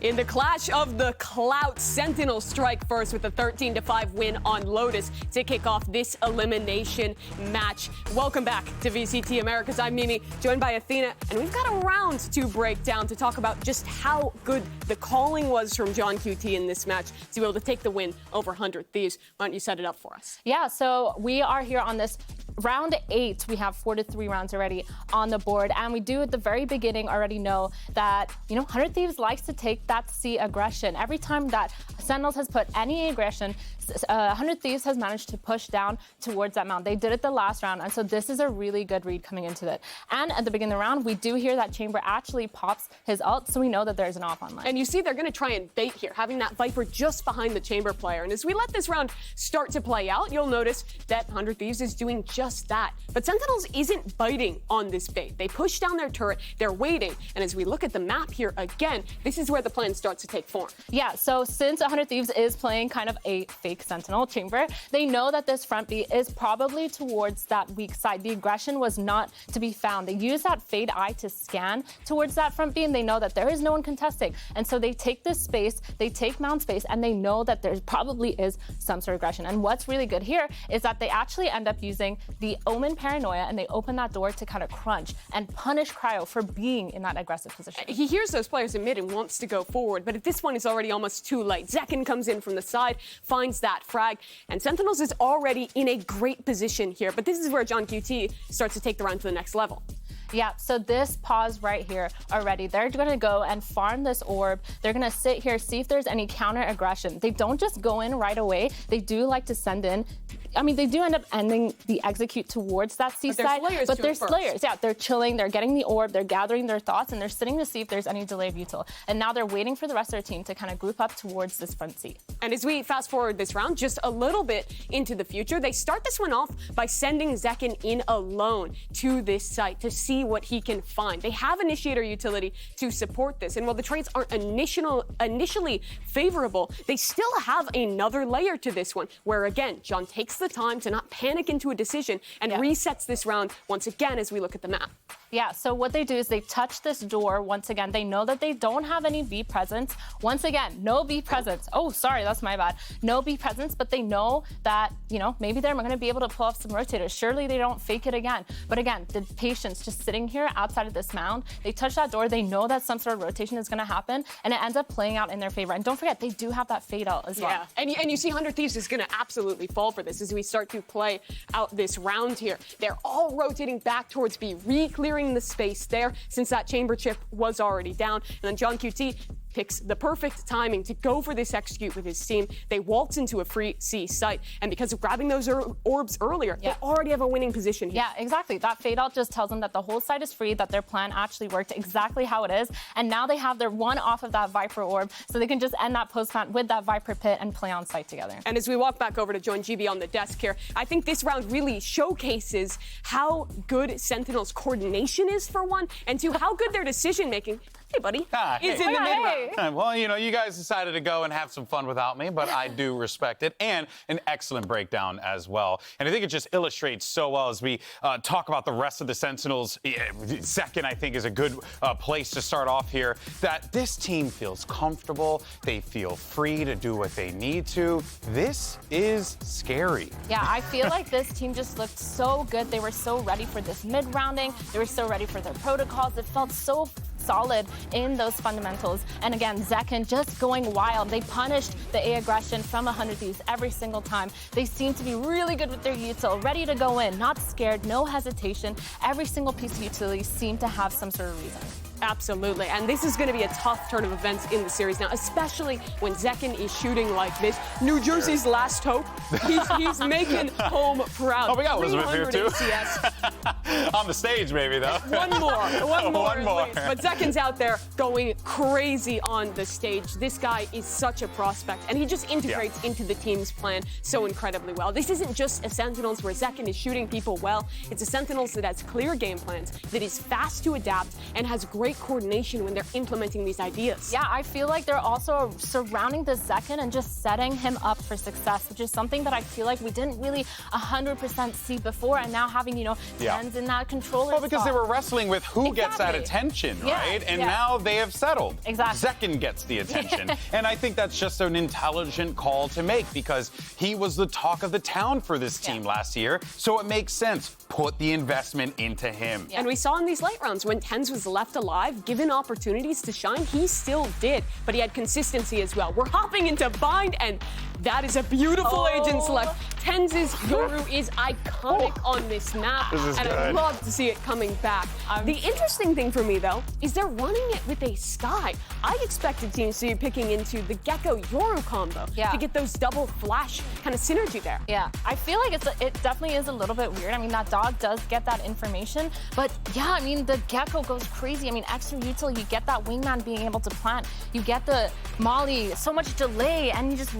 In the clash of the clout, Sentinels strike first with a 13-5 win on Lotus to kick off this elimination match. Welcome back to VCT Americas. I'm Mimi, joined by Athena, and we've got a round to break down to talk about just how good the calling was from John QT in this match to be able to take the win over 100 Thieves. Why don't you set it up for us? Yeah, so we are here on this round 8. We have 4 to 3 rounds already on the board, and we do at the very beginning already know that, 100 Thieves likes to take that C aggression. Every time that Sentinels has put any aggression, 100 Thieves has managed to push down towards that mount. They did it the last round, and so this is a really good read coming into it. And at the beginning of the round, we do hear that Chamber actually pops his ult, so we know that there's an off online. And you see they're going to try and bait here, having that Viper just behind the Chamber player. And as we let this round start to play out, you'll notice that 100 Thieves is doing just that. But Sentinels isn't biting on this bait. They push down their turret, they're waiting, and as we look at the map here again, this is where the plan starts to take form. Yeah, so since 100 Thieves is playing kind of a fake Sentinel Chamber, they know that this front B is probably towards that weak side. The aggression was not to be found. They use that Fade Eye to scan towards that front B, and they know that there is no one contesting. And so they take this space, they take Mount space, and they know that there probably is some sort of aggression. And what's really good here is that they actually end up using the Omen Paranoia, and they open that door to kind of crunch and punish Cryo for being in that aggressive position. He hears those players in mid and wants to go forward, but at this point, it's already almost too late. Zekin comes in from the side, finds that frag, and Sentinels is already in a great position here. But this is where John QT starts to take the round to the next level. Yeah, so this pause right here already, they're going to go and farm this orb. They're going to sit here, see if there's any counter aggression. They don't just go in right away. They do like to send in. I mean, they do end up ending the execute towards that C side, but they're Slayers. Yeah, they're chilling, they're getting the orb, they're gathering their thoughts, and they're sitting to see if there's any delay of util. And now they're waiting for the rest of their team to kind of group up towards this front C. And as we fast forward this round, just a little bit into the future, they start this one off by sending Zekin in alone to this site to see what he can find. They have Initiator utility to support this, and while the trades aren't initially favorable, they still have another layer to this one, where again, John takes the time to not panic into a decision and resets this round once again as we look at the map. Yeah, so what they do is they touch this door once again. They know that they don't have any B presence. Once again, no B presence. Oh, sorry, that's my bad. No B presence, but they know that, maybe they're going to be able to pull off some rotators. Surely they don't fake it again. But again, the patience just sitting here outside of this mound, they touch that door. They know that some sort of rotation is going to happen, and it ends up playing out in their favor. And don't forget, they do have that fade out as well. Yeah, and you see 100 Thieves is going to absolutely fall for this as we start to play out this round here. They're all rotating back towards B, re-clearing the space there since that Chamber chip was already down. And then John QT picks the perfect timing to go for this execute with his team. They waltz into a free C site, and because of grabbing those orbs earlier, they already have a winning position here. Yeah, exactly. That fade out just tells them that the whole site is free, that their plan actually worked exactly how it is, and now they have their one off of that Viper orb, so they can just end that post plant with that Viper pit and play on site together. And as we walk back over to join GB on the desk here, I think this round really showcases how good Sentinels' coordination is, for one, and two, how good their decision making. Hey, buddy. Is in the mid-round. Well, you guys decided to go and have some fun without me, but I do respect it, and an excellent breakdown as well. And I think it just illustrates so well as we talk about the rest of the Sentinels. Second, I think, is a good place to start off here, that this team feels comfortable. They feel free to do what they need to. This is scary. Yeah, I feel like this team just looked so good. They were so ready for this mid-rounding. They were so ready for their protocols. It felt so solid in those fundamentals. And again, Zekin just going wild. They punished the A aggression from 100 Thieves every single time. They seem to be really good with their util, ready to go in, not scared, no hesitation. Every single piece of utility seemed to have some sort of reason. Absolutely, and this is going to be a tough turn of events in the series now, especially when Zekin is shooting like this. New Jersey's last hope. He's making home proud. Oh, we got Elizabeth here, too. CS. On the stage, maybe, though. One more. But Zekin's out there going crazy on the stage. This guy is such a prospect, and he just integrates into the team's plan so incredibly well. This isn't just a Sentinels where Zekin is shooting people well. It's a Sentinels that has clear game plans, that is fast to adapt, and has great coordination when they're implementing these ideas. Yeah, I feel like they're also surrounding the Zekin and just setting him up for success, which is something that I feel like we didn't really 100% see before. And now having, hands in that controller Well, because spot. they were wrestling with who gets that Exactly. attention, Yeah, right? And yeah. now they have settled. Exactly. Zekin gets the attention. And I think that's just an intelligent call to make because he was the talk of the town for this team last year. So it makes sense. Put the investment into him. And we saw in these late rounds when Tens was left alive, given opportunities to shine, he still did. But he had consistency as well. We're hopping into Bind, and that is a beautiful agent select. Tens' Yoru is iconic on this map, This is and I good. love to see it coming back. The interesting thing for me, though, is they're running it with a Sky. I expected teams to be picking into the Gecko-Yoru combo to get those double flash kind of synergy there. Yeah, I feel like it definitely is a little bit weird. I mean, that dog does get that information, but yeah, I mean, the Gecko goes crazy. I mean, extra util, you get that wingman being able to plant, you get the Molly, so much delay, and you just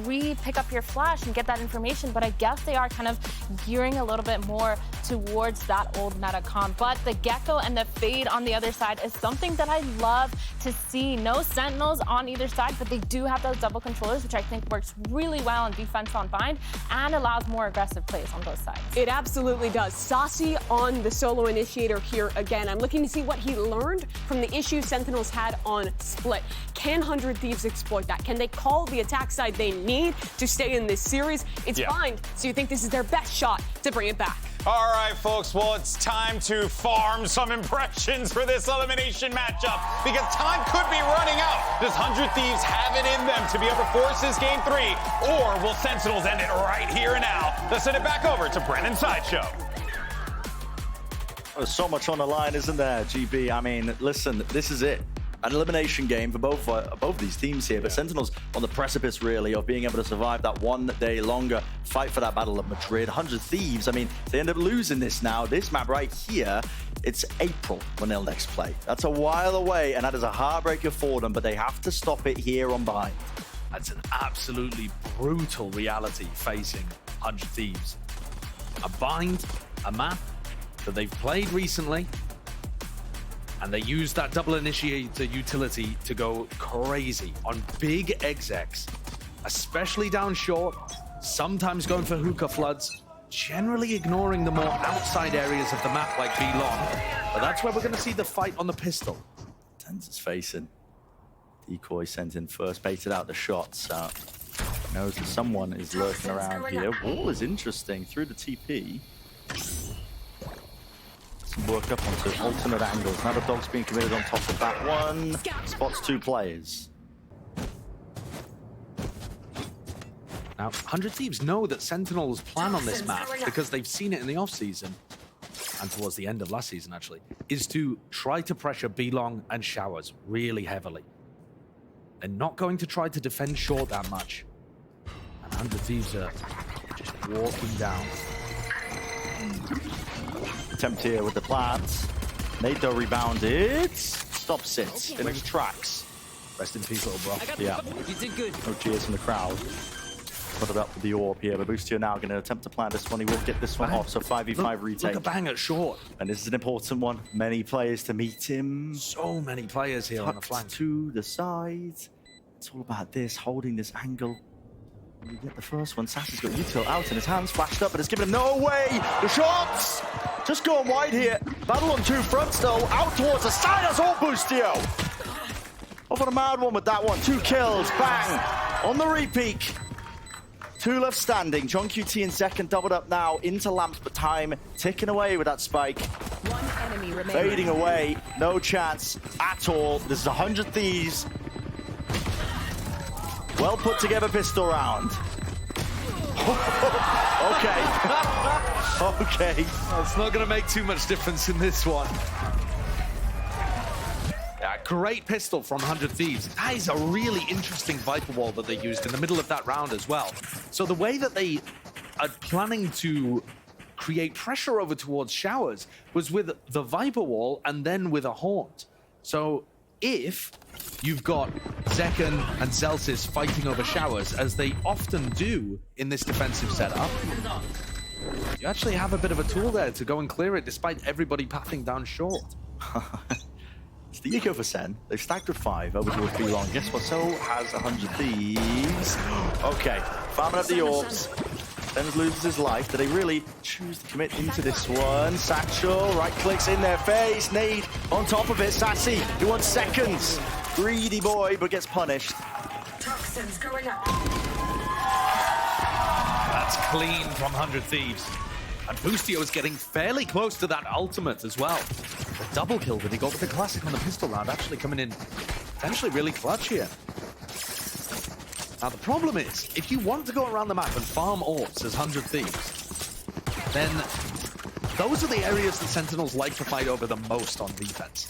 pick up your flash and get that information, but I guess they are kind of gearing a little bit more towards that old meta comp. But the Gecko and the Fade on the other side is something that I love to see. No Sentinels on either side, but they do have those double controllers, which I think works really well in defense on Bind and allows more aggressive plays on both sides. It absolutely does. Saucy on the solo initiator here again. I'm looking to see what he learned from the issues Sentinels had on Split. Can 100 Thieves exploit that? Can they call the attack side they need to stay in this series? It's Bind, so you think this is their best shot to bring it back. All right, folks, well, it's time to farm some impressions for this elimination matchup because time could be running out. Does 100 Thieves have it in them to be able to force this game 3, or will Sentinels end it right here and now? Let's send it back over to Brennan Sideshow. There's so much on the line, isn't there, GB? I mean, listen, this is it. An elimination game for both these teams here, but Sentinels on the precipice, really, of being able to survive that one day longer, fight for that Battle of Madrid. 100 Thieves, I mean, they end up losing this now. This map right here, it's April when they'll next play. That's a while away, and that is a heartbreaker for them, but they have to stop it here on Bind. That's an absolutely brutal reality facing 100 Thieves. A Bind, a map that they've played recently, and they use that double initiator utility to go crazy on big execs, especially down short, sometimes going for hookah floods, generally ignoring the more outside areas of the map like B-Long. But that's where we're going to see the fight on the pistol. Tens is facing. Decoy sent in first, baited out the shots. Knows that someone is lurking around here. Wall is interesting through the TP. Work up onto alternate angles. Now the dog's being committed on top of that one. Spots 2 players. Now, 100 Thieves know that Sentinels plan on this map because they've seen it in the off-season, and towards the end of last season, actually, is to try to pressure B-Long and Showers really heavily. They're not going to try to defend short that much. And 100 Thieves are just walking down. Attempt here with the plants. Nato rebounded. Stops it in its tracks. Rest in peace, little bro. Yeah. You did good. No cheers from the crowd. Put it up with the orb here, but Boostio now going to attempt to plant this one. He will get this one off, so 5v5 retake. Look at Bang at short. And this is an important one. Many players to meet him. So many players here on the flank. To the side. It's all about this, holding this angle. You get the first one. Sassy's got util out in his hands, flashed up, but it's given him no way. The shots! Just going wide here. Battle on 2 fronts, though. Out towards the side. That's all Boostio. Off on a mad one with that one. 2 kills. Bang. On the repeat. 2 left standing. John QT and second doubled up now into lamps, but time ticking away with that spike. One enemy remaining. Fading away. No chance at all. This is 100 Thieves. Well put together pistol round. Okay. Okay. It's not going to make too much difference in this one. Yeah, great pistol from 100 Thieves. That is a really interesting Viper wall that they used in the middle of that round as well. So the way that they are planning to create pressure over towards Showers was with the Viper wall and then with a Haunt. So if you've got Zekin and Celsius fighting over Showers, as they often do in this defensive setup, you actually have a bit of a tool there to go and clear it despite everybody pathing down short. It's the eco for Sen. They've stacked with 5 over towards B-Long. Guess what? So has 100 Thieves. Okay, farming up the orbs. Tens loses his life. Do they really choose to commit into this one? Satchel, right clicks in their face. Nade on top of it. Sassy, he wants seconds. Greedy boy, but gets punished. Toxins going up. That's clean from 100 Thieves. And Boostio is getting fairly close to that ultimate as well. The double kill that he got with the classic on the pistol round actually coming in potentially really clutch here. Now the problem is, if you want to go around the map and farm orbs as 100 Thieves, then those are the areas that Sentinels like to fight over the most on defense.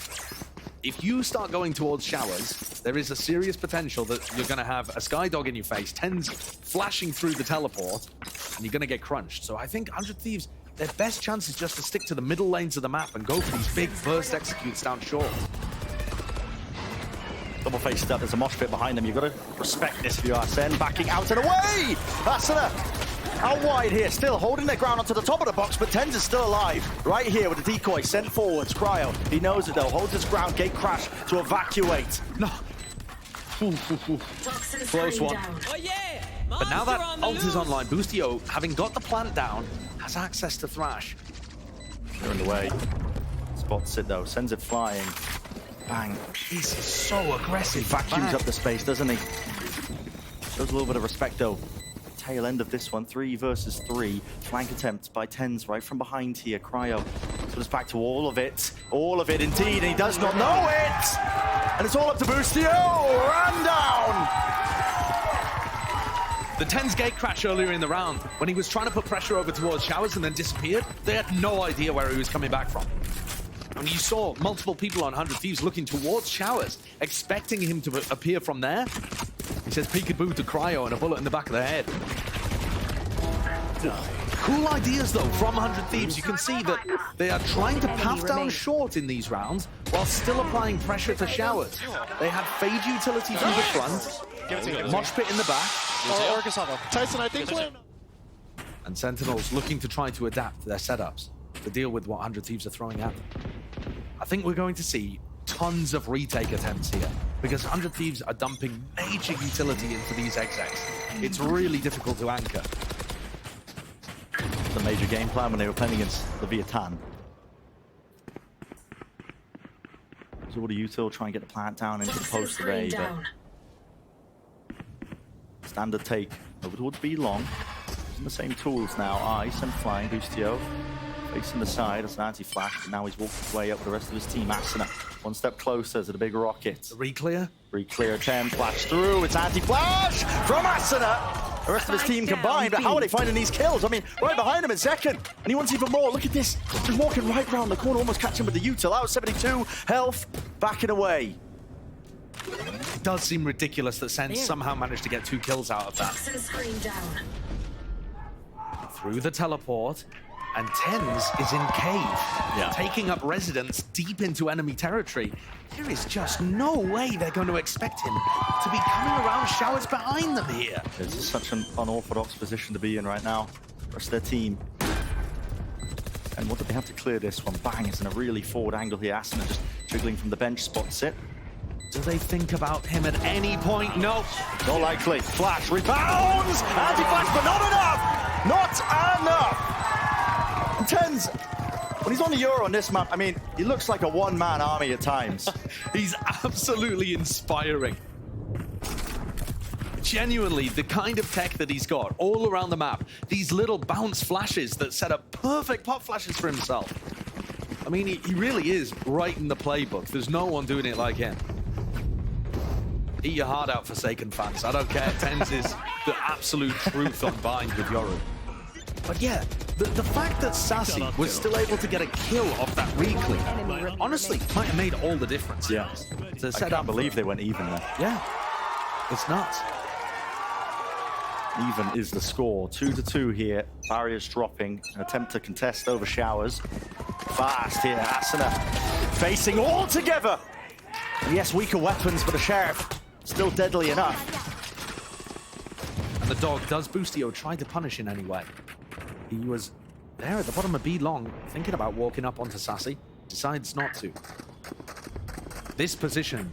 If you start going towards showers, there is a serious potential that you're going to have a Skydog in your face, Tens flashing through the teleport, and you're going to get crunched. So I think 100 Thieves, their best chance is just to stick to the middle lanes of the map and go for these big burst executes down short. Double faced up, there's a mosh pit behind them. You've got to respect this if you are Sen. Backing out and away! Asuna out wide here, still holding their ground onto the top of the box, but Tens is still alive. Right here with the decoy sent forwards. Cryo, he knows it though, holds his ground, gate crash to evacuate. No. Close one. Oh, yeah. But now that ult is online, Boostio, having got the plant down, has access to Thrash. They're in the way. Spots it though, sends it flying. Bang. He's so aggressive. Vacuums up the space, doesn't he? Shows a little bit of respect though. Tail end of this one, 3 versus 3. Flank attempt by Tens right from behind here. Cryo. So it's back to all of it indeed, and he does not know it! And it's all up to Boostio! Ran down! The Tens gate crash earlier in the round, when he was trying to put pressure over towards showers and then disappeared, they had no idea where he was coming back from. And you saw multiple people on 100 Thieves looking towards showers, expecting him to appear from there. He says peekaboo to Cryo and a bullet in the back of the head. Cool ideas though from 100 Thieves. You can see that they are trying to path down short in these rounds while still applying pressure to showers. They have fade utility through the front, mosh pit in the back. Tyson, I think And Sentinels looking to try to adapt their setups to deal with what 100 Thieves are throwing at them. I think we're going to see tons of retake attempts here because 100 Thieves are dumping major utility into these execs. It's really difficult to anchor. The major game plan when they were playing against the Viatan. So what do you still try and get the plant down into the post today, but standard take over towards B long. Using the same tools now, ice and flying. Boostio facing the side as an anti-flash, but now he's walking his way up with the rest of his team. Asuna, one step closer to the big rocket. Re-clear? Re-clear attempt, flash through, it's anti-flash from Asuna! The rest of his team combined, but how are they finding these kills? I mean, right behind him in second, and he wants even more. Look at this, just walking right round the corner, almost catching with the util. Out 72 health, backing away. It does seem ridiculous that Sen somehow managed to get 2 kills out of that. Through the teleport, and Tens is in cave, taking up residence deep into enemy territory. There is just no way they're going to expect him to be coming around showers behind them here. This is such an unorthodox position to be in right now. The rest of their team. And what did they have to clear this one? Bang, it's in a really forward angle here. Asuna just jiggling from the bench, spots it. Do they think about him at any point? No. Not likely. Flash, rebounds! Anti-flash, but not enough! Not enough! And Tens, when he's on the Euro on this map, I mean, he looks like a one-man army at times. He's absolutely inspiring. Genuinely, the kind of tech that he's got all around the map, these little bounce flashes that set up perfect pop flashes for himself. I mean, he really is right in the playbook. There's no one doing it like him. Eat your heart out, Forsaken fans. I don't care. Tens is the absolute truth on bind with Yoru. But yeah, the fact that Sassy was still able to get a kill off that re-clear, honestly, might have made all the difference. Yeah. To I set can't up believe they went even there. Yeah. It's nuts. Even is the score. 2-2 here. Barriers dropping. An attempt to contest over showers. Fast here. Asuna facing all together. And yes, weaker weapons, but the Sheriff still deadly enough. And the dog does Boostio try to punish in any way. He was there at the bottom of B long, thinking about walking up onto Sassy. Decides not to. This position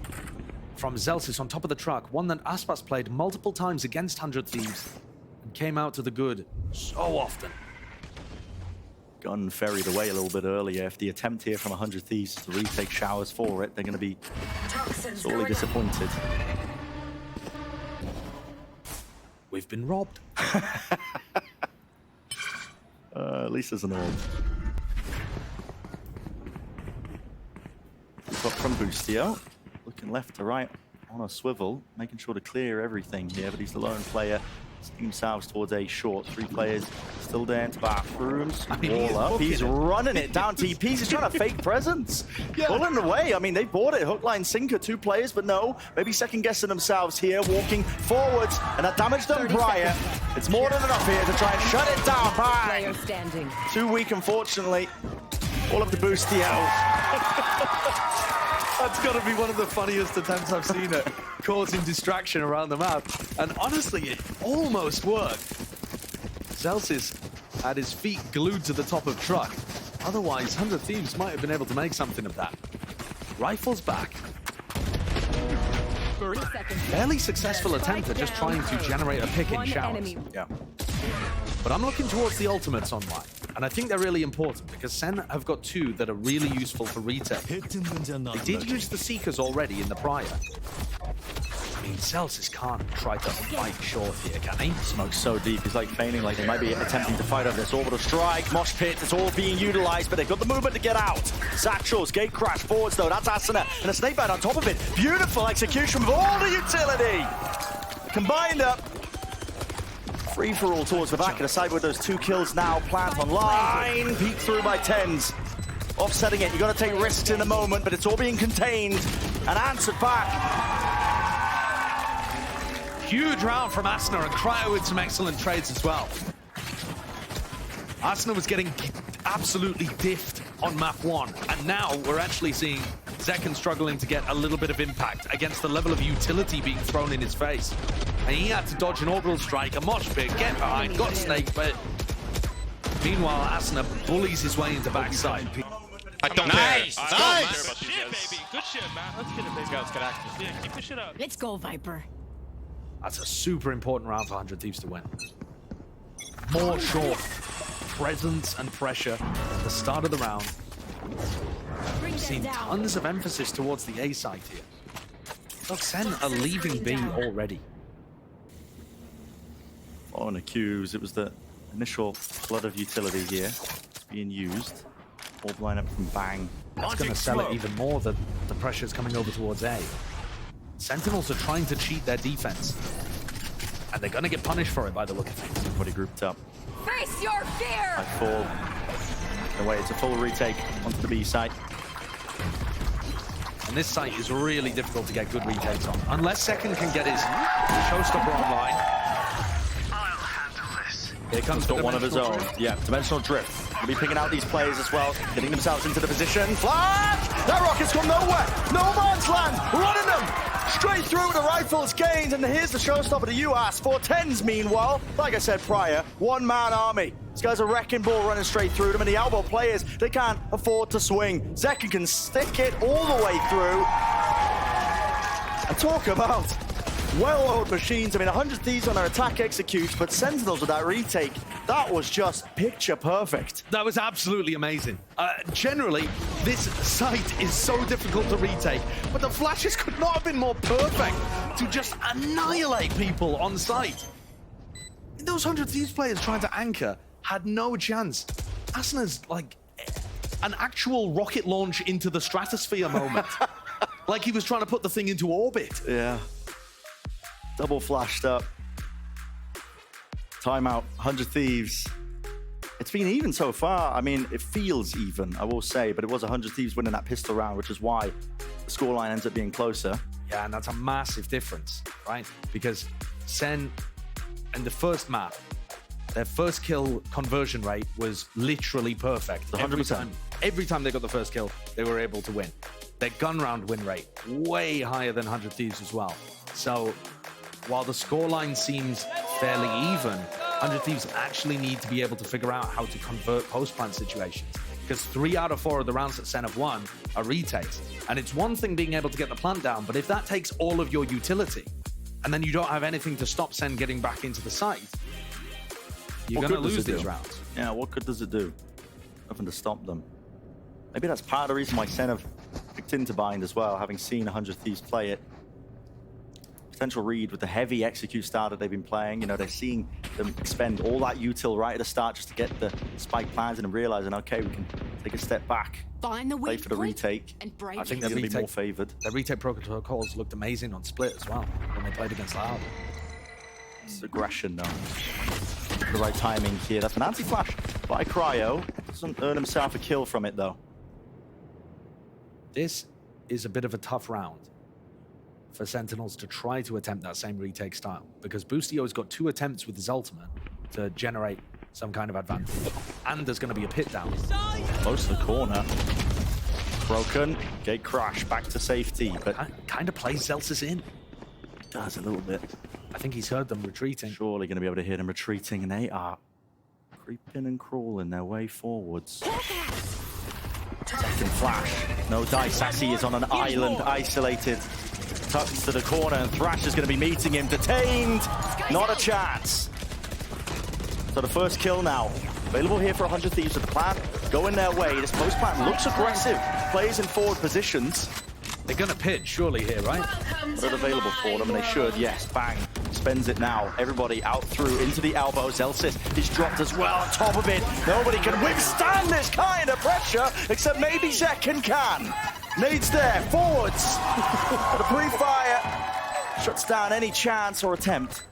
from Zelsis on top of the truck, one that Aspas played multiple times against 100 Thieves. came out to the good so often. Gun ferried away a little bit earlier. If the attempt here from 100 Thieves to retake showers for it, they're going to be Toxins sorely going up. disappointed. We've been robbed. At least there's an orb. Got from Boostio, looking left to right on a swivel, making sure to clear everything here, but he's the lone player. Setting themselves towards A short. 3 players still there into bathrooms. Wall up. He's running it down TPs. He's trying to fake presence. Pulling away. I mean, they bought it. Hook, line, sinker. 2 players, but no. Maybe second guessing themselves here. Walking forwards. And that damage done prior. It's more than enough here to try and shut it down. Bang! Player standing. Too weak, unfortunately. All up to Boostio. That's got to be one of the funniest attempts I've seen at causing distraction around the map. And honestly, it almost worked. Celsius had his feet glued to the top of truck. Otherwise, 100 Thieves might have been able to make something of that. Rifles back. Fairly successful attempt at just trying to generate a pick in showers. Yeah. But I'm looking towards the ultimates online. And I think they're really important because Sen have got 2 that are really useful for retake. They did use the Seekers already in the prior. I mean, Celsius can't try to fight short here, can he? Smoke's so deep, he's like feigning like they might be attempting to fight over this orbital strike. Mosh pit, it's all being utilized, but they've got the movement to get out. Satchels, gate crash, forwards though, that's Asuna, and a snake bite on top of it. Beautiful execution with all the utility. Combined up. Free for all towards the back of the side with those 2 kills now. Plant online, peek through by 10s. Offsetting it, you got to take risks in the moment, but it's all being contained and answered back. Huge round from Asuna, and Cryo with some excellent trades as well. Asuna was getting absolutely diffed on map 1, and now we're actually seeing Zekken struggling to get a little bit of impact against the level of utility being thrown in his face. And he had to dodge an orbital strike, a mosh pit, get behind, got snake, but meanwhile Asuna bullies his way into backside. I don't Nice! care. Nice! Good shit, baby. Good shit, man. Let's get it, baby. Let's get active. Yeah, keep this shit up. Let's go, Viper. That's a super important round for 100 Thieves to win. More short presence and pressure at the start of the round. We've seen tons of emphasis towards the A side here. Look, Sen are leaving B already. On accuse, it was the initial flood of utility here. It's being used. Orb lineup from Bang. That's going to sell it even more that the pressure's coming over towards A. Sentinels are trying to cheat their defense. And they're going to get punished for it by the look of things. Everybody grouped up. Face your fear! By 4. Away, it's a full retake onto the B site. And this site is really difficult to get good retakes on. Unless Second can get his showstopper online. Here comes got one of his own. Yeah, dimensional drift. He'll be picking out these players as well, getting themselves into the position. Flash! That rocket's come nowhere. No man's land. Running them straight through the rifles gained. And here's the showstopper to you, Ass. 410s, meanwhile, like I said prior, 1-man army. This guy's a wrecking ball running straight through them, and the elbow players, they can't afford to swing. Zekken can stick it all the way through. And talk about well-oiled machines. I mean, 100 Thieves on their attack executes, but Sentinels with that retake, that was just picture perfect. That was absolutely amazing. Generally, this site is so difficult to retake, but the flashes could not have been more perfect to just annihilate people on site. Those 100 Thieves players trying to anchor had no chance. Asuna's like an actual rocket launch into the stratosphere moment. Like he was trying to put the thing into orbit. Yeah. Double flashed up. Timeout, 100 Thieves. It's been even so far. I mean, it feels even, I will say, but it was 100 Thieves winning that pistol round, which is why the scoreline ends up being closer. Yeah, and that's a massive difference, right? Because Sen, in the first map, their first kill conversion rate was literally perfect. 100%. Every time they got the first kill, they were able to win. Their gun round win rate, way higher than 100 Thieves as well. So while the scoreline seems fairly even, 100 Thieves actually need to be able to figure out how to convert post-plant situations. Because 3 out of 4 of the rounds that Sen have won are retakes. And it's one thing being able to get the plant down, but if that takes all of your utility, and then you don't have anything to stop Sen getting back into the site, You're What going to good does lose it these do? rounds. Yeah, what good does it do? Nothing to stop them. Maybe that's part of the reason why Sen have picked into Bind as well, having seen 100 Thieves play it. Potential read with the heavy execute style that they've been playing. You know, they're seeing them expend all that util right at the start just to get the spike plans and realizing, okay, we can take a step back, Find the play weak for the point retake. and break I think it. the Going to be more retake, favored. the retake protocols looked amazing on Split as well when they played against Loud. It's aggression though. The right timing here. That's an anti-flash by Cryo. Doesn't earn himself a kill from it though. This is a bit of a tough round for Sentinels to try to attempt that same retake style, because Boostio's got 2 attempts with his ultimate to generate some kind of advantage. And there's going to be a pit down. Close to the corner. Broken. Gate crash. Back to safety. But Kind of plays Zelsis in. does a little bit. I think he's heard them retreating. Surely going to be able to hear them retreating, and they are creeping and crawling their way forwards. Second flash. No dice. Sassy is on an island, isolated. Tucks to the corner, and Thrash is going to be meeting him. Detained. Not a chance. So the first kill now. Available here for 100 Thieves with the plan going their way. This post plan looks aggressive. Plays in forward positions. They're going to pit surely here, right? But it's available for them, and they should. Yes, bang. Spends it now. Everybody out through into the elbow. Zelsis is dropped as well on top of it. Nobody can withstand this kind of pressure, except maybe Zekken can. Nades there, forwards. The pre-fire shuts down any chance or attempt.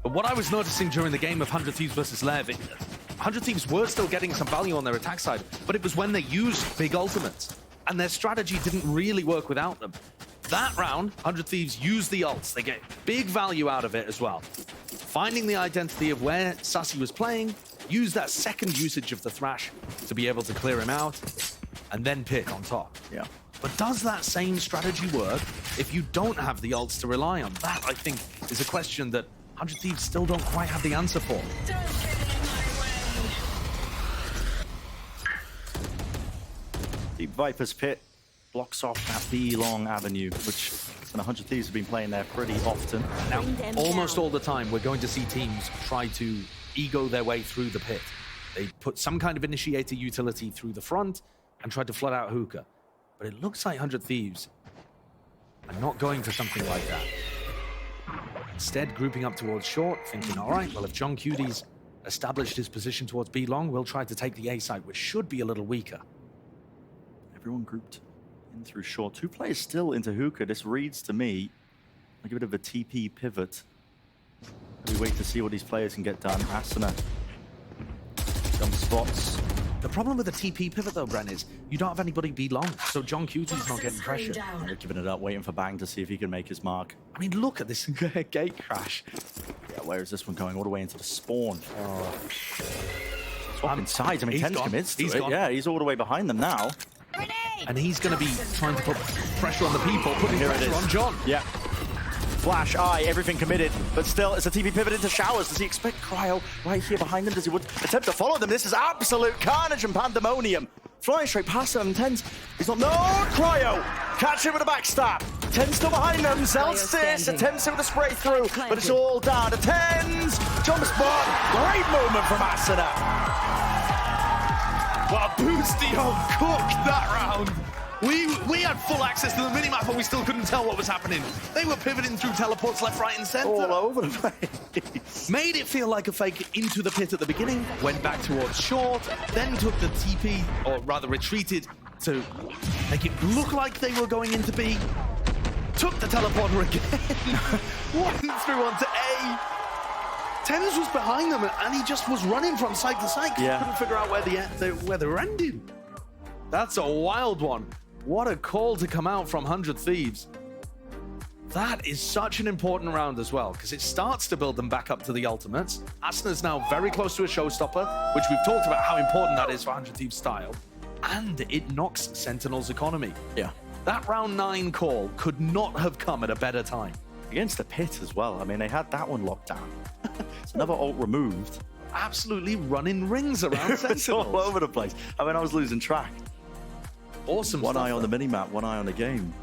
But what I was noticing during the game of 100 Thieves versus Lev, 100 Thieves were still getting some value on their attack side, but it was when they used big ultimates, and their strategy didn't really work without them. That round, 100 Thieves used the ults. They get big value out of it as well. Finding the identity of where Sassy was playing, use that second usage of the Thrash to be able to clear him out, and then pit on top. Yeah. But does that same strategy work if you don't have the ults to rely on? That, I think, is a question that 100 Thieves still don't quite have the answer for. Deep Viper's pit blocks off that B-long avenue, which 100 Thieves have been playing there pretty often. Now, almost all the time, we're going to see teams try to ego their way through the pit. They put some kind of initiator utility through the front and try to flood out hookah. But it looks like 100 Thieves are not going for something like that. Instead, grouping up towards short, thinking, all right, well, if John Cudie's established his position towards B-long, we'll try to take the A side, which should be a little weaker. Everyone grouped in through short. 2 players still into hookah. This reads to me like a bit of a TP pivot. We wait to see what these players can get done. Asuna jump spots. The problem with the TP pivot, though, Bren, is you don't have anybody B-long, so John Cutie's not getting pressure. They're giving it up, waiting for Bang to see if he can make his mark. I mean, look at this gate crash. Yeah, where is this one going? All the way into the spawn. Swapping sides. I mean, he's Ten's gone. commits to He's it. gone. Yeah, he's all the way behind them now. And he's going to be trying to put pressure on the people, putting Here it pressure is. on John. Yeah. Flash, eye, everything committed, but still, it's a TP pivot into showers. Does he expect Cryo right here behind him? Does he would attempt to follow them? This is absolute carnage and pandemonium. Flying straight past them, Tens. He's not. No, Cryo! Catch him with a backstab. Tens still behind them. Zelsis attempts it with a spray through, but it's all down to Tens. Jump spot. Great movement from Asuna. Well, Boostio cooked that round. We had full access to the minimap, and we still couldn't tell what was happening. They were pivoting through teleports left, right, and center. All over the place. Made it feel like a fake into the pit at the beginning, went back towards short, then took the TP, or rather retreated to make it look like they were going into B. Took the teleporter again, went through onto A. Tens was behind them, and he just was running from side to side. Yeah. Couldn't figure out where they were ending. That's a wild one. What a call to come out from 100 Thieves. That is such an important round as well, because it starts to build them back up to the ultimates. Asuna's now very close to a showstopper, which we've talked about how important that is for 100 Thieves style. And it knocks Sentinels' economy. Yeah. That round 9 call could not have come at a better time. Against the pit as well. I mean, they had that one locked down. Another ult removed. Absolutely running rings around It's Sentinels. all over the place. I mean, I was losing track. Awesome One stuff, eye on the though. minimap, one eye on the game.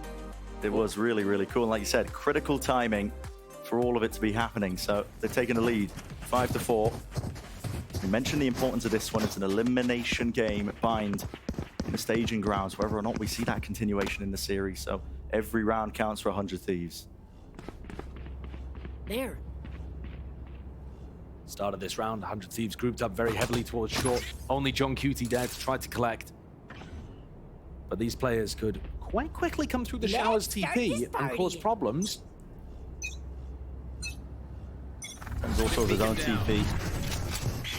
It was really, really cool. And like you said, critical timing for for all of it to be happening. So they've taken the lead, 5-4. We mentioned the importance of this one. It's an elimination game at Bind in the staging grounds, whether or not we see that continuation in the series. So every round counts for 100 Thieves. There. Start of this round, 100 Thieves grouped up very heavily towards short. Only John Cutie there to try to collect. But these players could quite quickly come through the showers TP and cause problems. There's also his own TP.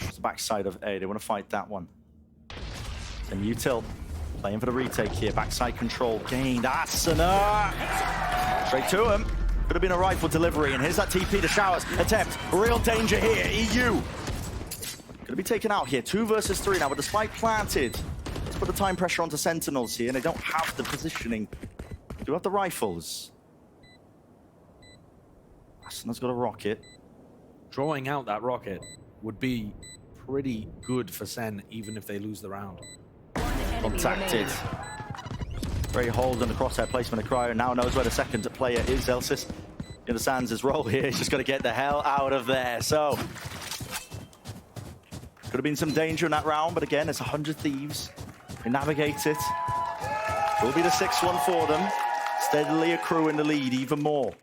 It's the backside of A. They want to fight that one. And Util playing for the retake here. Backside control gained. Asuna! Straight to him. Could have been a rifle delivery. And here's that TP to showers. Attempt. Real danger here. EU. Gonna be taken out here. 2 versus 3 now with the spike planted. Let's put the time pressure onto Sentinels here. And they don't have the positioning. They do have the rifles. Asuna's got a rocket. Drawing out that rocket would be pretty good for Sen, even if they lose the round. Contacted. Very hold on the crosshair placement of Cryo. Now knows where the second player is. Elsis understands his role here. He's just got to get the hell out of there. So, could have been some danger in that round, but again, it's 100 Thieves. They navigate it. Will be the 6-1 for them. Steadily accruing the lead even more.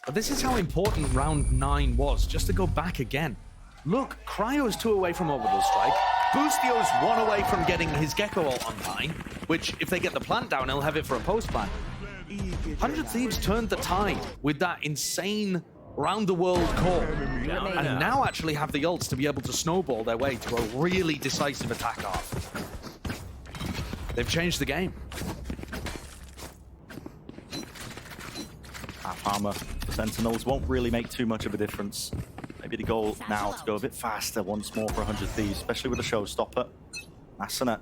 But this is how important round 9 was, just to go back again. Look, Cryo's 2 away from orbital strike. Boostio's 1 away from getting his Gecko ult online, which if they get the plant down, he'll have it for a post plant. 100 Thieves turned the tide with that insane round-the-world call. And now actually have the ults to be able to snowball their way to a really decisive attack off. They've changed the game. Half armor. The Sentinels won't really make too much of a difference. Maybe the goal now to go a bit faster once more for 100 Thieves, especially with the showstopper. Asuna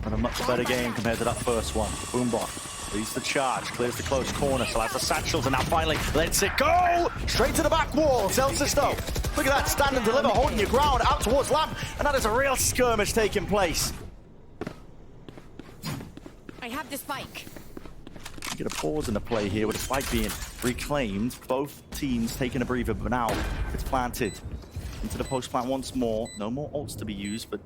on a much better game compared to that first one. Boombot leads the charge, clears the close corner, so has the satchels, and now finally lets it go! Straight to the back wall, Celsius though. Look at that, stand and deliver, holding your ground out towards Lamp, and that is a real skirmish taking place. I have the spike. You get a pause in the play here with the spike being reclaimed. Both teams taking a breather, but now it's planted into the post plant once more. No more ults to be used, but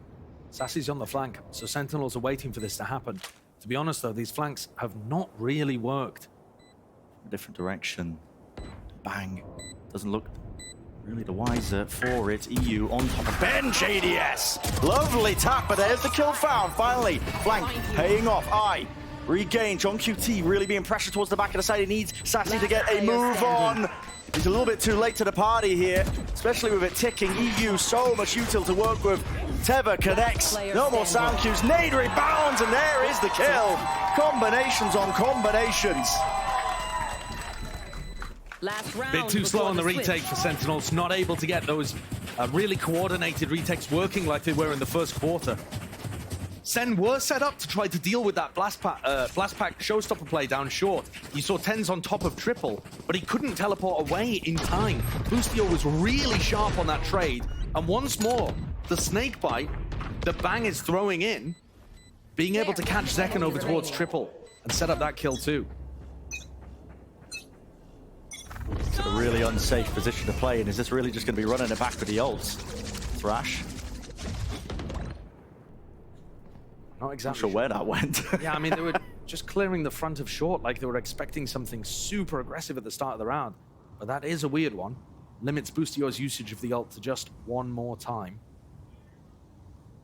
Sassy's on the flank, so Sentinels are waiting for this to happen. To be honest though, these flanks have not really worked. a different direction. Bang. Doesn't look really the wiser for it. EU on top of bench. ADS. Lovely tap, but there's the kill found. Finally, flank paying off. Regain. John QT really being pressured towards the back of the side. He needs Sassy to get a move on. He's a little bit too late to the party here, especially with it ticking. EU, so much util to work with. Teva connects. No more sound cues. Nade rebounds, and there is the kill. Combinations on combinations. Last round. Bit too slow on the retake for Sentinels, not able to get those really coordinated retakes working like they were in the first quarter. Sen were set up to try to deal with that blast pack showstopper play down short. You saw Tens on top of triple, but he couldn't teleport away in time. Boostio was really sharp on that trade, and once more, the snake bite that Bang is throwing in, being able to catch Zekken over towards triple and set up that kill too. It's a really unsafe position to play in. Is this really just going to be running it back with the ults? Thrash. Not exactly Not sure where that went. Yeah, I mean, they were just clearing the front of short like they were expecting something super aggressive at the start of the round. But that is a weird one. Limits Boostio's usage of the ult to just one more time.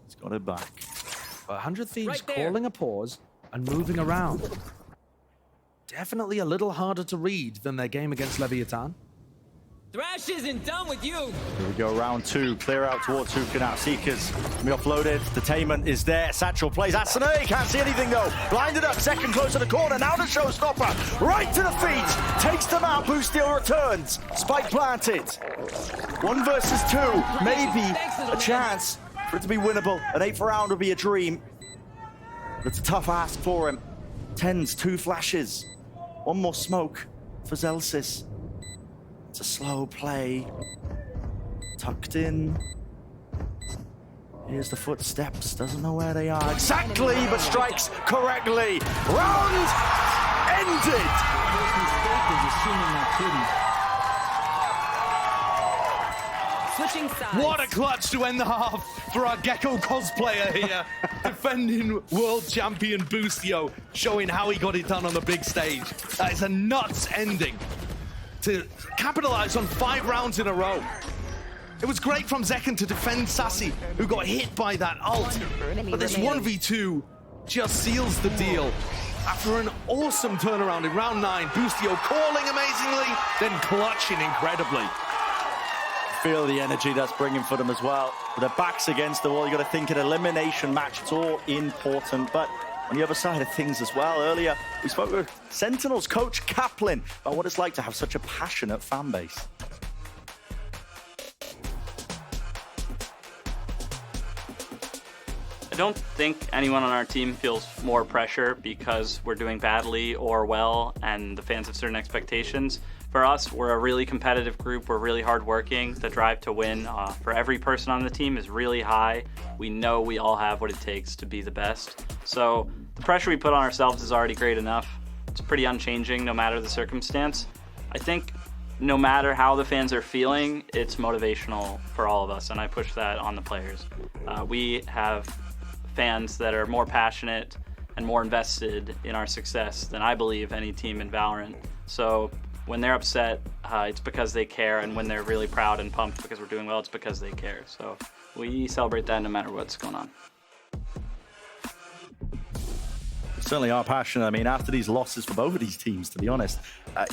He's got it back. But 100 Thieves calling a pause and moving around. Definitely a little harder to read than their game against Leviathan. Thrash isn't done with you. Here we go, round two. Clear out towards Hookah now. Seekers be offloaded. Detainment is there. Satchel plays. Asuna can't see anything though. Blinded up. Second close to the corner. Now the showstopper. Right to the feet. Takes them out. Boostio returns. Spike planted. 1 versus 2. Maybe a chance for it to be winnable. An 8th round would be a dream. That's a tough ask for him. Tens, 2 flashes. 1 more smoke for Zelsis. It's a slow play. Tucked in. Here's the footsteps. Doesn't know where they are exactly, but strikes correctly. Round ended. Switching sides. What a clutch to end the half for our Gecko cosplayer here. Defending world champion Boostio, showing how he got it done on the big stage. That is a nuts ending to capitalize on 5 rounds in a row. It was great from Zekken to defend Sassy, who got hit by that ult. But this 1v2 just seals the deal. After an awesome turnaround in round 9, Boostio calling amazingly, then clutching incredibly. Feel the energy that's bringing for them as well. With their backs against the wall, you got to think an elimination match. It's all important, but on the other side of things as well, earlier we spoke with Sentinels coach Kaplan about what it's like to have such a passionate fan base. I don't think anyone on our team feels more pressure because we're doing badly or well and the fans have certain expectations. For us, we're a really competitive group. We're really hardworking. The drive to win for every person on the team is really high. We know we all have what it takes to be the best. So the pressure we put on ourselves is already great enough. It's pretty unchanging no matter the circumstance. I think no matter how the fans are feeling, it's motivational for all of us, and I push that on the players. We have fans that are more passionate and more invested in our success than I believe any team in Valorant. So when they're upset, it's because they care, and when they're really proud and pumped because we're doing well, it's because they care. So we celebrate that no matter what's going on. Certainly are passionate. I mean, after these losses for both of these teams, to be honest,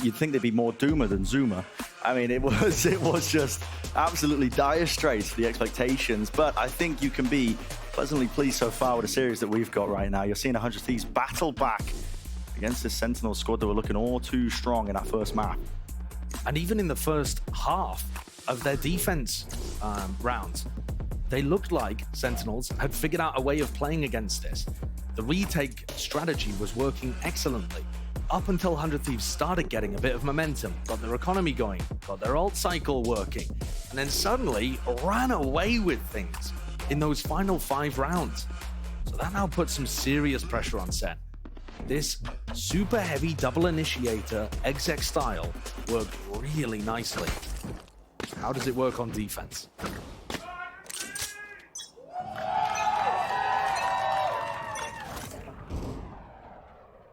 you'd think they'd be more doomer than zoomer. I mean, it was just absolutely dire straits for the expectations, but I think you can be pleasantly pleased so far with the series that we've got right now. You're seeing 100 Thieves battle back against this Sentinel squad that were looking all too strong in that first map. And even in the first half of their defense rounds, they looked like Sentinels had figured out a way of playing against this. The retake strategy was working excellently up until 100 Thieves started getting a bit of momentum, got their economy going, got their ult cycle working, and then suddenly ran away with things in those final 5 rounds. So that now puts some serious pressure on Sen. This super heavy double initiator exec style worked really nicely. How does it work on defense?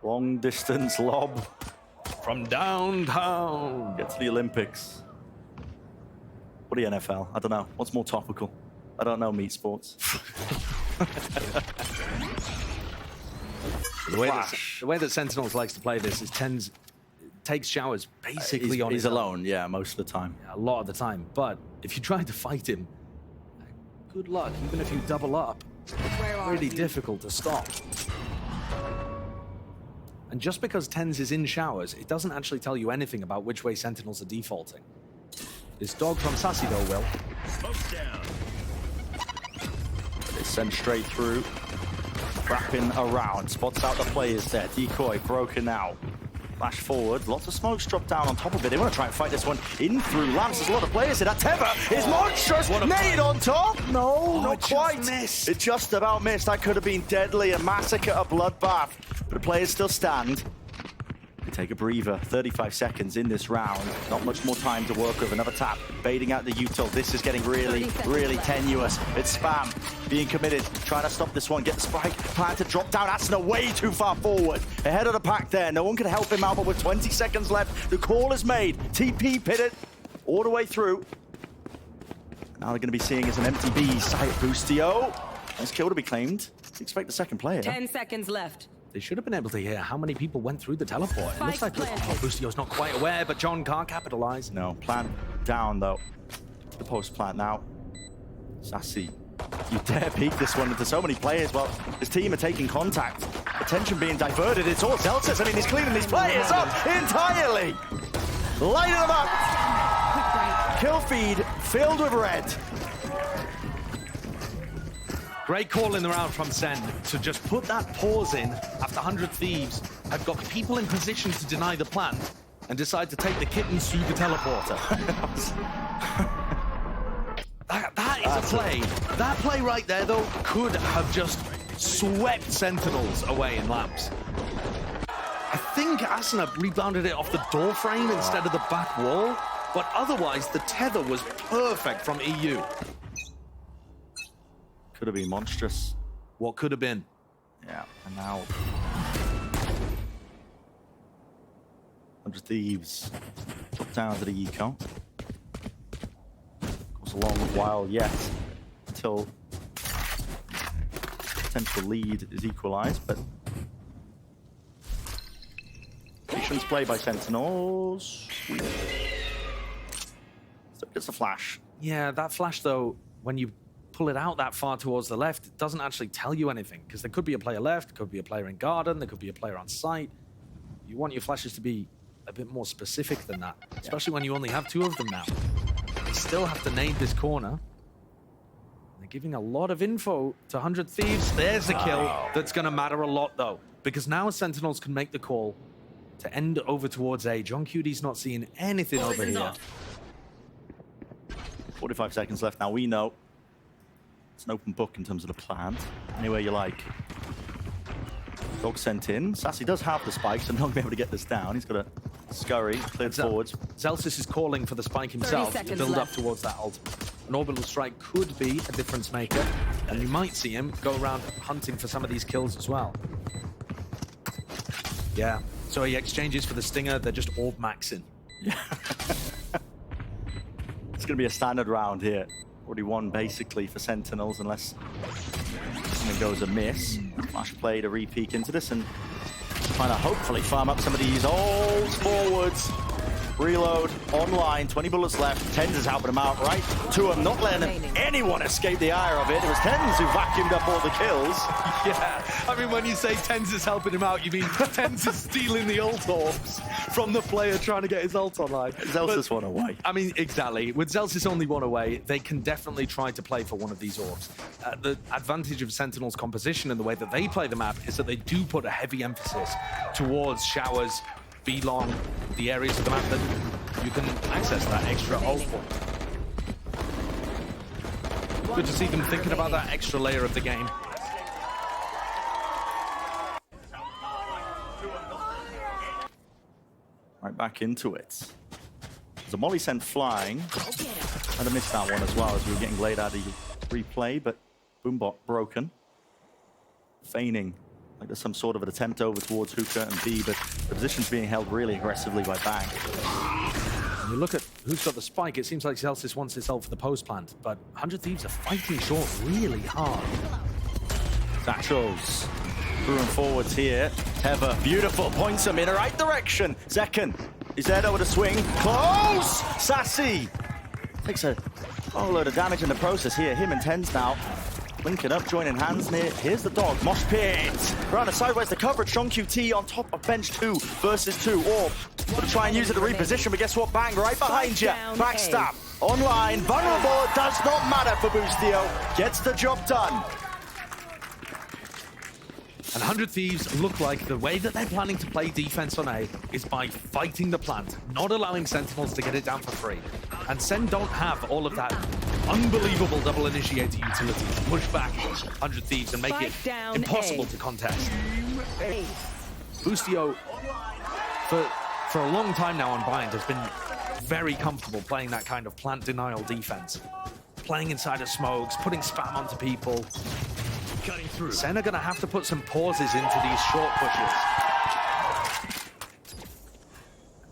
Long distance lob from downtown. Get to the Olympics. What the NFL? I don't know. What's more topical? I don't know meat sports. The way that Sentinels likes to play this is takes showers basically on his own. He's alone, yeah, most of the time. Yeah, a lot of the time. But if you try to fight him, good luck. Even if you double up, really difficult to stop. And just because TenZ is in showers, it doesn't actually tell you anything about which way Sentinels are defaulting. This dog from Sassy though will. It's sent straight through. Wrapping around, spots out the players there. Decoy broken out. Flash forward, lots of smokes drop down on top of it. They want to try and fight this one in through Lance. There's a lot of players here. That Teva is monstrous. Nade on top. No, not quite. It just about missed. That could have been deadly. A massacre, a bloodbath. But the players still stand. They take a breather. 35 seconds in this round. Not much more time to work with. Another tap. Baiting out the util. This is getting really, really tenuous. It's spam. Being committed. Trying to stop this one. Get the spike. Plan to drop down. That's way too far forward. Ahead of the pack there. No one can help him out, but with 20 seconds left, the call is made. TP pitted all the way through. Now they're going to be seeing as an empty B site. Boostio. Nice kill to be claimed. Expect the second player. 10 seconds left. They should have been able to hear how many people went through the teleport. It looks like Boostio's not quite aware, but John can't capitalize. No, plant down though. The post plant now. Sassy, you dare peek this one into so many players. Well, his team are taking contact. Attention being diverted. It's all Zelters. I mean, he's cleaning these players up entirely. Lighting them up. Kill feed filled with red. Great call in the round from Sen to just put that pause in after 100 Thieves had got people in position to deny the plant and decide to take the kittens through the teleporter. that is a play. That play right there, though, could have just swept Sentinels away in laps. I think Asuna rebounded it off the door frame instead of the back wall. But otherwise, the tether was perfect from EU. Could have been monstrous. What could have been? Yeah, and now 100 Thieves drop down to the eco. Of course, a long while yet until potential lead is equalized, but patience play by Sentinels. So it's a flash. Yeah, that flash, though, when you pull it out that far towards the left, it doesn't actually tell you anything, because there could be a player left, could be a player in garden, there could be a player on site. You want your flashes to be a bit more specific than that, especially when you only have 2 of them now. They still have to nade this corner. They're giving a lot of info to 100 Thieves. There's a kill that's going to matter a lot, though, because now Sentinels can make the call to end over towards A. John Cudy's not seeing anything over here. 45 seconds left. Now we know it's an open book in terms of the plan. Anywhere you like. Dog sent in. Sassy does have the spikes, so not going to be able to get this down. He's got a scurry, cleared forwards. Zelsis is calling for the spike himself to build up towards that ult. An orbital strike could be a difference maker, and you might see him go around hunting for some of these kills as well. Yeah, so he exchanges for the Stinger. They're just orb maxing. Yeah. It's going to be a standard round here. Already won basically for Sentinels unless something goes amiss. Flash play to re-peek into this and trying to hopefully farm up some of these ults forwards. Reload online, 20 bullets left. Tens is helping him out right to him, not letting anyone escape the ire of it. It was Tens who vacuumed up all the kills. Yeah, I mean, when you say Tens is helping him out, you mean Tens is stealing the ult orbs from the player trying to get his ult online. Zelsis one away. I mean, exactly. With Zelsis only 1 away, they can definitely try to play for one of these orbs. The advantage of Sentinel's composition and the way that they play the map is that they do put a heavy emphasis towards showers, B-long, the areas of the map that you can access that extra ult for. Good to see them thinking about that extra layer of the game. Right back into it. There's a molly sent flying. I'd have missed that one as well as we were getting laid out of the replay, but Boombot broken. Feigning. Like there's some sort of an attempt over towards Hookah and B, but the position's being held really aggressively by Bang. When you look at who's got the spike, it seems like Zelsis wants this ult for the post plant, but 100 Thieves are fighting short really hard. Satchels through and forwards here. Teva, beautiful, points him in the right direction. Zekken is there though with a swing. Close! Sassy takes a whole load of damage in the process here. Him and Tens now linking up, joining hands near. Here's the dog. Mosh pit. Around the sideways, the coverage. Sean QT on top of bench 2 versus 2. Orb. Gonna try and use it to reposition, but guess what? Bang, right behind you. Backstab. Online. Vulnerable. It does not matter for Boostio. Gets the job done. And 100 Thieves look like the way that they're planning to play defense on A is by fighting the plant, not allowing Sentinels to get it down for free. And Sen don't have all of that unbelievable double initiator utility to push back 100 Thieves and make it impossible to contest. Boostio, for a long time now on Bind, has been very comfortable playing that kind of plant denial defense. Playing inside of smokes, putting spam onto people. Cutting through. Sen are going to have to put some pauses into these short pushes.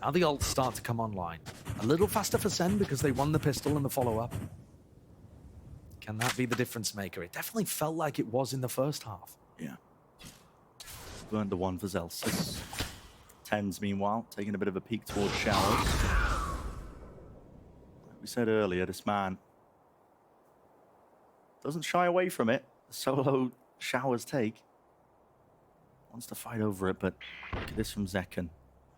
Now the ults start to come online. A little faster for Sen because they won the pistol and the follow-up. Can that be the difference maker? It definitely felt like it was in the first half. Yeah. Burned the one for Zelsis. Tens, meanwhile, taking a bit of a peek towards showers. Like we said earlier, this man doesn't shy away from it. Solo showers take. Wants to fight over it, but look at this from Zekken.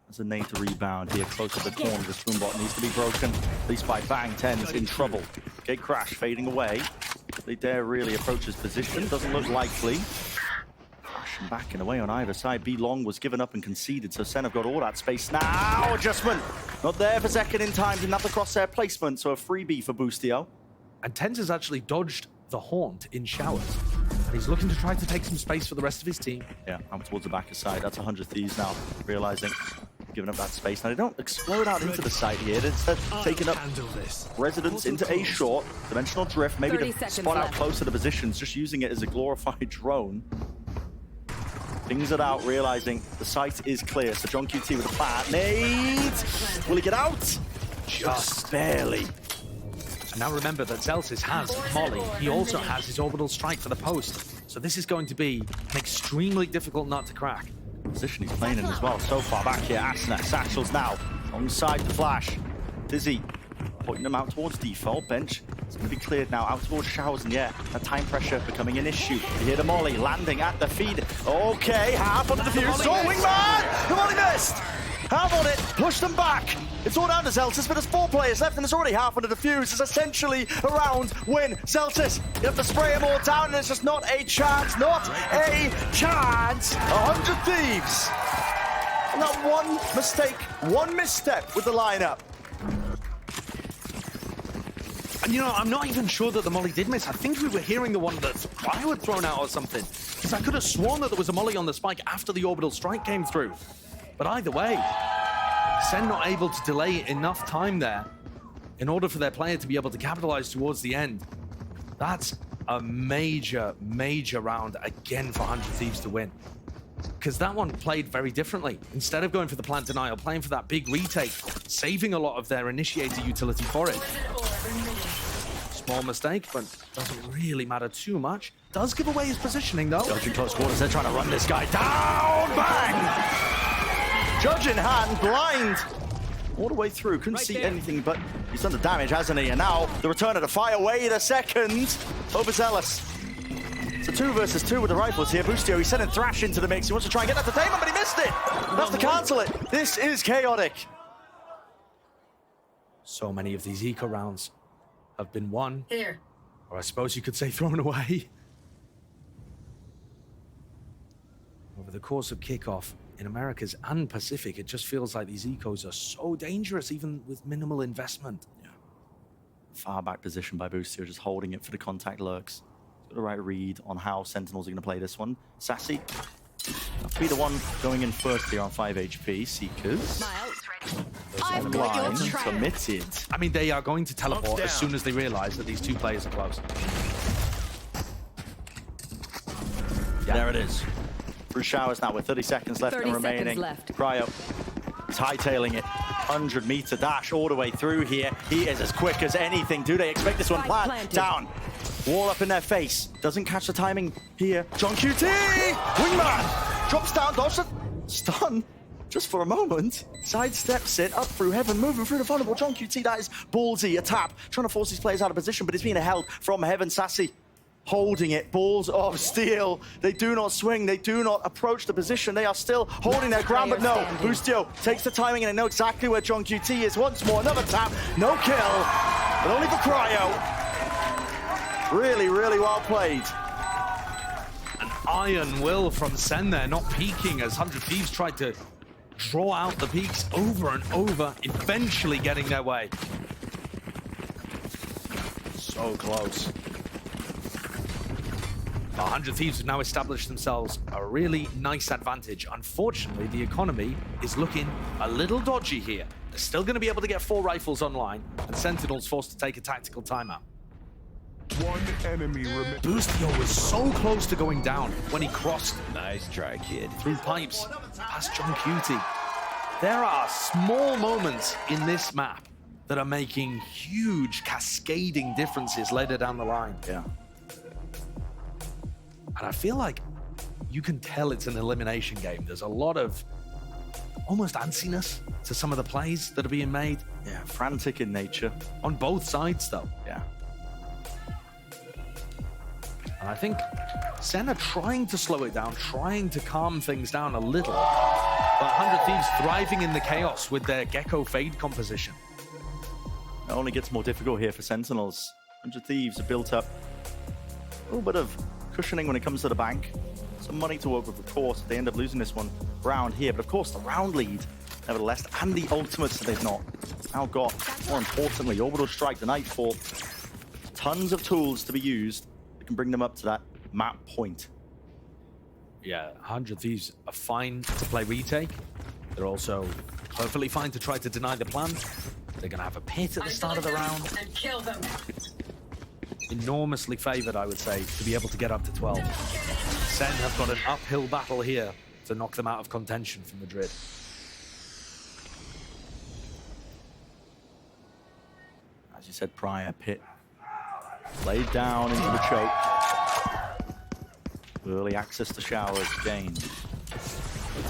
There's a nade to rebound here, close to the corner. This Boombot needs to be broken, at least by Bang. Tens in trouble. Gate crash fading away. They dare really approach his position. Doesn't look likely. Flashing back and away on either side. B long was given up and conceded, so Sen have got all that space now. Adjustment. Not there for Zekken in time. Didn't have the crosshair placement, so a freebie for Boostio. And Tens has actually dodged the haunt in showers. And he's looking to try to take some space for the rest of his team. Yeah, I'm towards the back side. That's 100 Thieves now, realizing giving up that space. Now they don't explode out into the site here. They're taking up residents into a short. Dimensional drift, maybe 30 to seconds spot out left. closer to positions, just using it as a glorified drone. Things it out, realizing the site is clear. So John QT with a flat nade. Will he get out? Just barely. And now remember that Zelsis has Molly. He also has his orbital strike for the post. So this is going to be an extremely difficult nut to crack. Position he's playing in as well. So far back here, Asna, Satchel's now alongside the flash. Dizzy pointing them out towards default bench. It's going to be cleared now out towards Showers, and yeah, that time pressure becoming an issue. You hear the Molly landing at the feed. Okay, half on the defuse. Oh, wingman! The Molly missed! Half on it, push them back. It's all down to Zelsis, but there's 4 players left, and it's already half on the defuse. It's essentially a round win. Zelsis, you have to spray them all down, and it's just not a chance. Not a chance. 100 Thieves. And that one mistake, one misstep with the lineup. And you know, I'm not even sure that the Molly did miss. I think we were hearing the one that Cryo had thrown out or something. Because I could have sworn that there was a Molly on the spike after the orbital strike came through. But either way, Sen not able to delay enough time there in order for their player to be able to capitalize towards the end. That's a major, major round again for 100 Thieves to win. Because that one played very differently. Instead of going for the plant denial, playing for that big retake, saving a lot of their initiator utility for it. Small mistake, but doesn't really matter too much. Does give away his positioning, though. Judge in close quarters, they're trying to run this guy down. Bang! Judge in hand, blind. All the way through, couldn't see anything, but he's done the damage, hasn't he? And now the return of the fire. Wait a second. Overzealous. It's a 2 versus 2 with the rifles here. Boostio, he's sending Thrash into the mix. He wants to try and get that containment, but he missed it. That's to cancel it. This is chaotic. So many of these eco rounds have been won. Here. Or I suppose you could say thrown away. Over the course of Kickoff, in Americas and Pacific, it just feels like these ecos are so dangerous, even with minimal investment. Yeah. Far back position by Boostio, just holding it for the contact lurks. Got the right read on how Sentinels are going to play this one. Sassy, be the one going in first here on 5 HP. Seekers. I've got Blind, your trail. committed. I mean, they are going to teleport as soon as they realize that these 2 players are close. Yeah. There it is. Through Showers now with 30 seconds left 30 and remaining. seconds left. Cryo is hightailing it. 100-meter dash all the way through here. He is as quick as anything. Do they expect this one planned? Down. Wall up in their face. Doesn't catch the timing here. John QT! Wingman! Drops down, dodge the stun. Just for a moment. Sidesteps it up through heaven, moving through the vulnerable John QT. That is ballsy. A tap. Trying to force these players out of position, but it's being held from heaven. Sassy holding it. Balls of steel. They do not swing. They do not approach the position. They are still holding their ground, but no. Boostio takes the timing, and they know exactly where John QT is. Once more, another tap. No kill, but only for Cryo. Really, really well played. An iron will from Sen there, not peeking as 100 Thieves tried to draw out the peaks over and over, eventually getting their way. So close. 100 Thieves have now established themselves a really nice advantage. Unfortunately, the economy is looking a little dodgy here. They're still going to be able to get 4 rifles online, and Sentinels forced to take a tactical timeout. One enemy remains. Boostio was so close to going down when he crossed Nice try, kid. through pipes past John QT. There are small moments in this map that are making huge cascading differences later down the line. Yeah. And I feel like you can tell it's an elimination game. There's a lot of almost antsiness to some of the plays that are being made. Yeah, frantic in nature. On both sides, though. Yeah. And I think Sen are trying to slow it down, trying to calm things down a little. But 100 Thieves thriving in the chaos with their Gecko Fade composition. It only gets more difficult here for Sentinels. 100 Thieves are built up. A little bit of cushioning when it comes to the bank. Some money to work with, of course, if they end up losing this one round here. But of course, the round lead, nevertheless, and the ultimates that they've not now got. More importantly, Orbital Strike, the Nightfall. Tons of tools to be used that can bring them up to that map point. Yeah, 100 Thieves are fine to play retake. They're also Perfectly fine to try to deny the plan. They're going to have a pit at the start of the round. And kill them. Enormously favored, I would say, to be able to get up to 12. Sen have got an uphill battle here to knock them out of contention from Madrid. As you said prior, pit laid down into the choke. Early access to showers gained.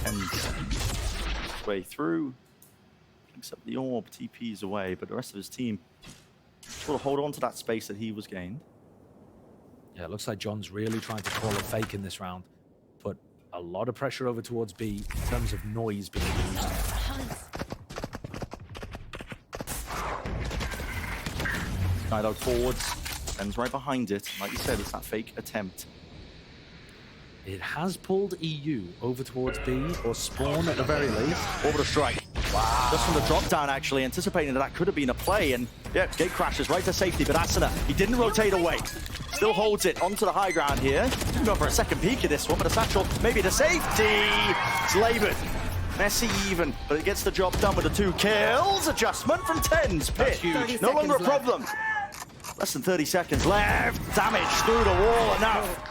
Tends his way through. Picks up the orb, TPs away, but the rest of his team sort of hold on to that space that he was gained. Yeah, it looks like John's really trying to call a fake in this round. Put a lot of pressure over towards B in terms of noise being used. Skydive forwards, Sen's right behind it. Like you said, it's that fake attempt. It has pulled EU over towards B, or Spawn at the very least. Orbital strike. Wow. Just from the drop down, actually, anticipating that could have been a play. And yeah, gate crashes right to safety, but Asuna, he didn't rotate away. Still holds it onto the high ground here. Going for a second peek at this one, but a satchel, maybe to safety. It's labored. Messy even, but it gets the job done with the 2 kills. Adjustment from Tens. Pit. No longer a problem. Less than 30 seconds left. Damage through the wall enough.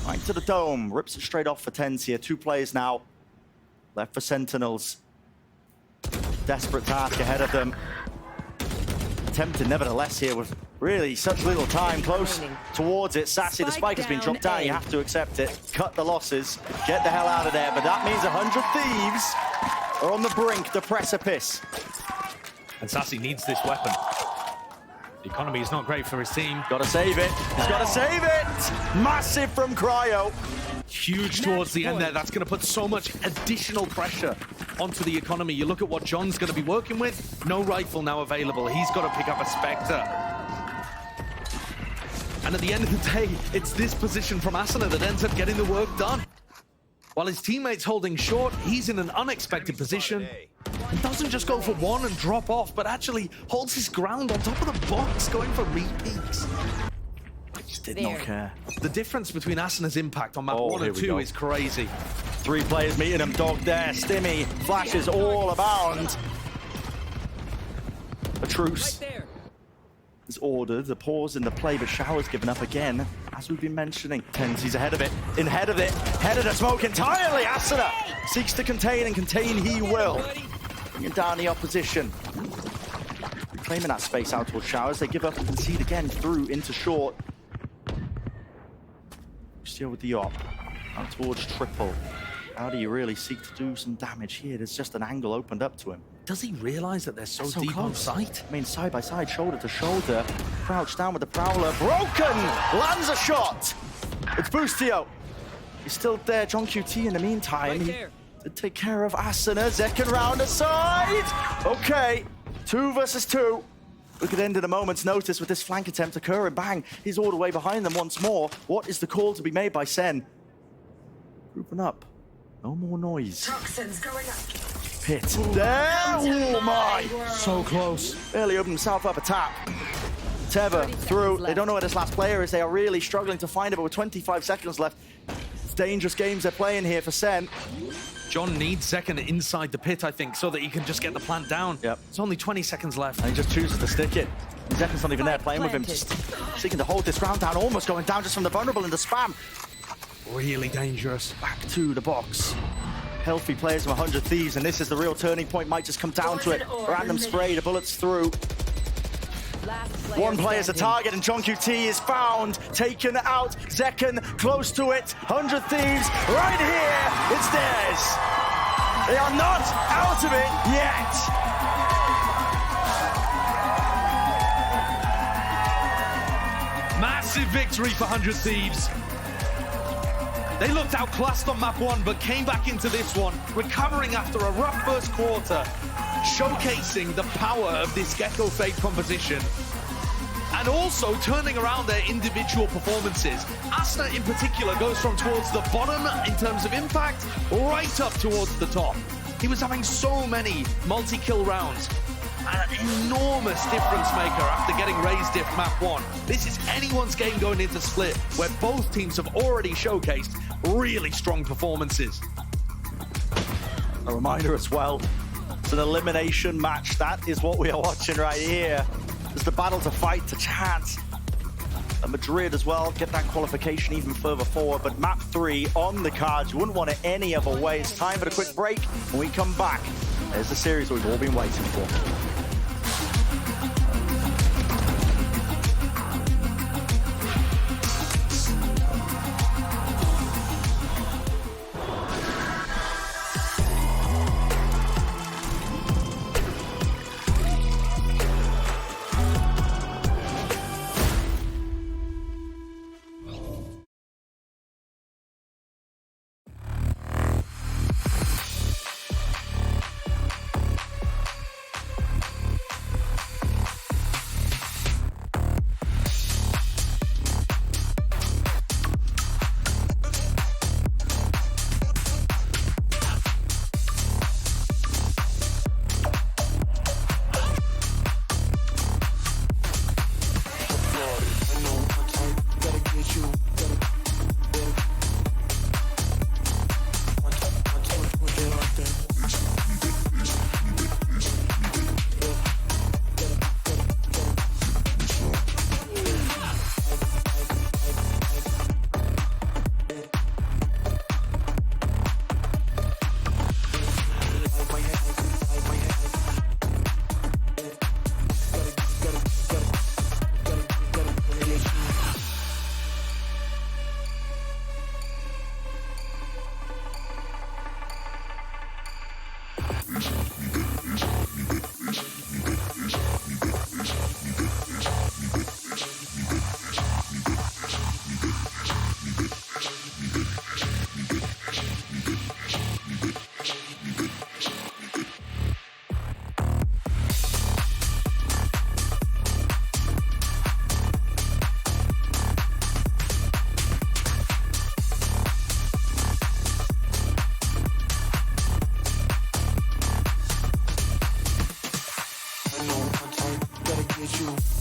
Right to the dome. Rips it straight off for Tens here. 2 players now left for Sentinels. Desperate task ahead of them. Attempted nevertheless here with really such little time close towards it. Sassy, the spike has been dropped down. You have to accept it. Cut the losses. Get the hell out of there. But that means 100 Thieves are on the brink, the precipice. And Sassy needs this weapon. The economy is not great for his team. Gotta save it. He's gotta save it. Massive from Cryo. Huge towards the end there. That's going to put so much additional pressure onto the economy. You look at what John's going to be working with. No rifle now available. He's got to pick up a Spectre. And at the end of the day, it's this position from Asuna that ends up getting the work done. While his teammate's holding short, he's in an unexpected position. He doesn't just go for one and drop off, but actually holds his ground on top of the box, going for repeats. Just did not care. The difference between Asuna's impact on map 1 and 2 is crazy. 3 players meeting him, dog there. Stimmy, flashes all abound. A truce is ordered. The pause in the play, but Shower's given up again, as we've been mentioning. Tens, he's ahead of it, ahead of the smoke entirely. Asuna seeks to contain, and contain he will. Bringing down the opposition. Reclaiming that space out towards Showers. They give up and concede again through into short. Still with the op, out towards triple. How do you really seek to do some damage here? There's just an angle opened up to him. Does he realize that they're so deep on sight? I mean, side by side, shoulder to shoulder. Crouched down with the Prowler. Broken! Lands a shot! It's Boostio. He's still there. John QT in the meantime. He did take care of Asuna. Second round aside. Okay, 2 versus 2. Look at the end of the moment's notice with this flank attempt occurring. Bang, he's all the way behind them once more. What is the call to be made by Sen? Grouping up. No more noise. Toxins going up. Pit. There! Oh my! So close. Barely opened himself up a tap. Teva through. They don't know where this last player is. They are really struggling to find it, but with 25 seconds left. It's dangerous games they're playing here for Sen. John needs second inside the pit, I think, so that he can just get the plant down. Yep. It's only 20 seconds left. And he just chooses to stick it. Zekin's not even there playing with him. Just seeking to hold this round down, almost going down just from the vulnerable in the spam. Really dangerous. Back to the box. Healthy players from 100 Thieves, and this is the real turning point. Might just come down to it. Random spray, the bullets through. One player's a target, and John QT is found, taken out. Zekin close to it. 100 Thieves right here. It's theirs. They are not out of it yet. Massive victory for 100 Thieves. They looked outclassed on map 1, but came back into this one, recovering after a rough first quarter, showcasing the power of this Gecko Fade composition, and also turning around their individual performances. Asuna in particular goes from towards the bottom in terms of impact, right up towards the top. He was having so many multi-kill rounds. An enormous difference maker after getting raised diff map 1. This is anyone's game going into split, where both teams have already showcased really strong performances. A reminder as well, It's an elimination match. That is what we are watching right here. It's the battle to fight to chance. And Madrid as well, get that qualification even further forward. But map 3 on the cards. You wouldn't want it any other way. It's time for a quick break. When we come back, there's the series we've all been waiting for. Gotta get you.